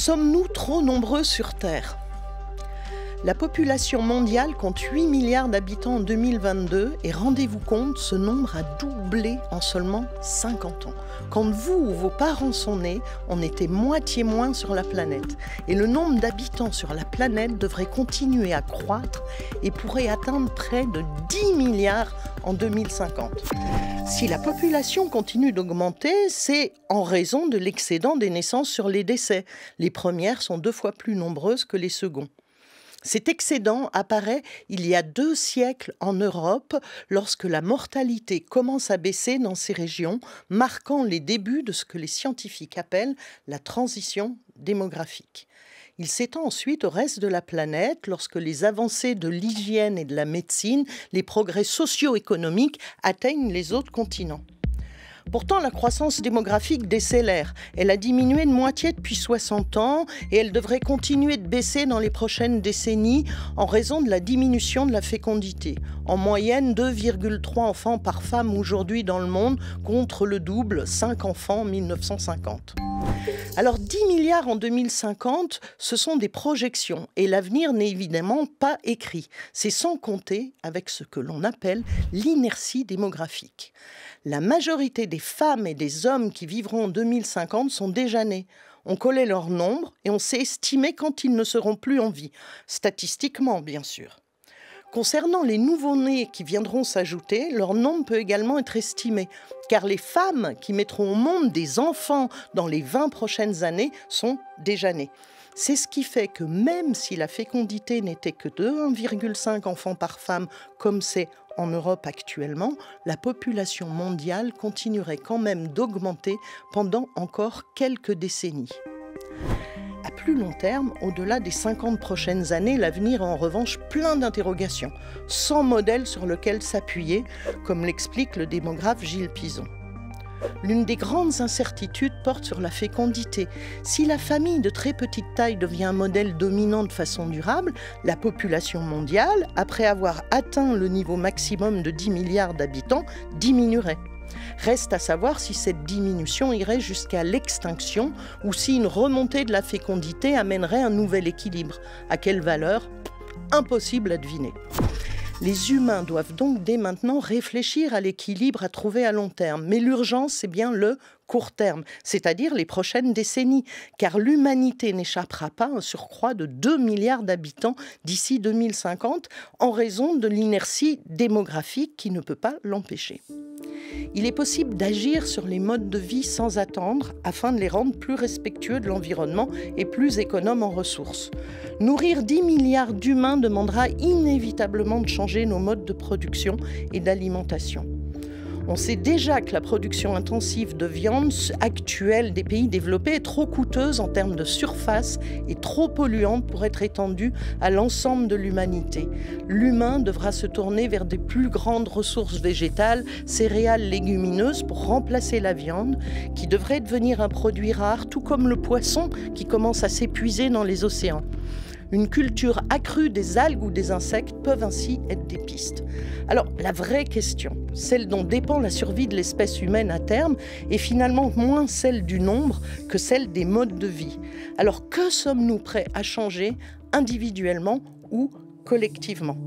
Sommes-nous trop nombreux sur Terre ? La population mondiale compte 8 milliards d'habitants en 2022 et rendez-vous compte, ce nombre a doublé en seulement 50 ans. Quand vous ou vos parents sont nés, on était moitié moins sur la planète. Et le nombre d'habitants sur la planète devrait continuer à croître et pourrait atteindre près de 10 milliards en 2050. Si la population continue d'augmenter, c'est en raison de l'excédent des naissances sur les décès. Les premières sont 2 fois plus nombreuses que les seconds. Cet excédent apparaît il y a 2 siècles en Europe, lorsque la mortalité commence à baisser dans ces régions, marquant les débuts de ce que les scientifiques appellent la transition démographique. Il s'étend ensuite au reste de la planète lorsque les avancées de l'hygiène et de la médecine, les progrès socio-économiques atteignent les autres continents. Pourtant, la croissance démographique décélère. Elle a diminué de moitié depuis 60 ans et elle devrait continuer de baisser dans les prochaines décennies en raison de la diminution de la fécondité. En moyenne, 2,3 enfants par femme aujourd'hui dans le monde, contre le double, 5 enfants en 1950. Alors 10 milliards en 2050, ce sont des projections et l'avenir n'est évidemment pas écrit. C'est sans compter avec ce que l'on appelle l'inertie démographique. La majorité des femmes et des hommes qui vivront en 2050 sont déjà nés. On connaît leur nombre et on sait estimer quand ils ne seront plus en vie, statistiquement bien sûr. Concernant les nouveau-nés qui viendront s'ajouter, leur nombre peut également être estimé, car les femmes qui mettront au monde des enfants dans les 20 prochaines années sont déjà nées. C'est ce qui fait que même si la fécondité n'était que de 1,5 enfants par femme, comme c'est en Europe actuellement, la population mondiale continuerait quand même d'augmenter pendant encore quelques décennies. À plus long terme, au-delà des 50 prochaines années, l'avenir est en revanche plein d'interrogations, sans modèle sur lequel s'appuyer, comme l'explique le démographe Gilles Pizon. L'une des grandes incertitudes porte sur la fécondité. Si la famille de très petite taille devient un modèle dominant de façon durable, la population mondiale, après avoir atteint le niveau maximum de 10 milliards d'habitants, diminuerait. Reste à savoir si cette diminution irait jusqu'à l'extinction ou si une remontée de la fécondité amènerait un nouvel équilibre. À quelle valeur ? Impossible à deviner. Les humains doivent donc dès maintenant réfléchir à l'équilibre à trouver à long terme. Mais l'urgence, c'est bien le court terme, c'est-à-dire les prochaines décennies, car l'humanité n'échappera pas à un surcroît de 2 milliards d'habitants d'ici 2050 en raison de l'inertie démographique qui ne peut pas l'empêcher. Il est possible d'agir sur les modes de vie sans attendre afin de les rendre plus respectueux de l'environnement et plus économes en ressources. Nourrir 10 milliards d'humains demandera inévitablement de changer nos modes de production et d'alimentation. On sait déjà que la production intensive de viande actuelle des pays développés est trop coûteuse en termes de surface et trop polluante pour être étendue à l'ensemble de l'humanité. L'humain devra se tourner vers des plus grandes ressources végétales, céréales, légumineuses pour remplacer la viande, qui devrait devenir un produit rare, tout comme le poisson qui commence à s'épuiser dans les océans. Une culture accrue des algues ou des insectes peuvent ainsi être des pistes. Alors, la vraie question, celle dont dépend la survie de l'espèce humaine à terme, est finalement moins celle du nombre que celle des modes de vie. Alors, que sommes-nous prêts à changer individuellement ou collectivement ?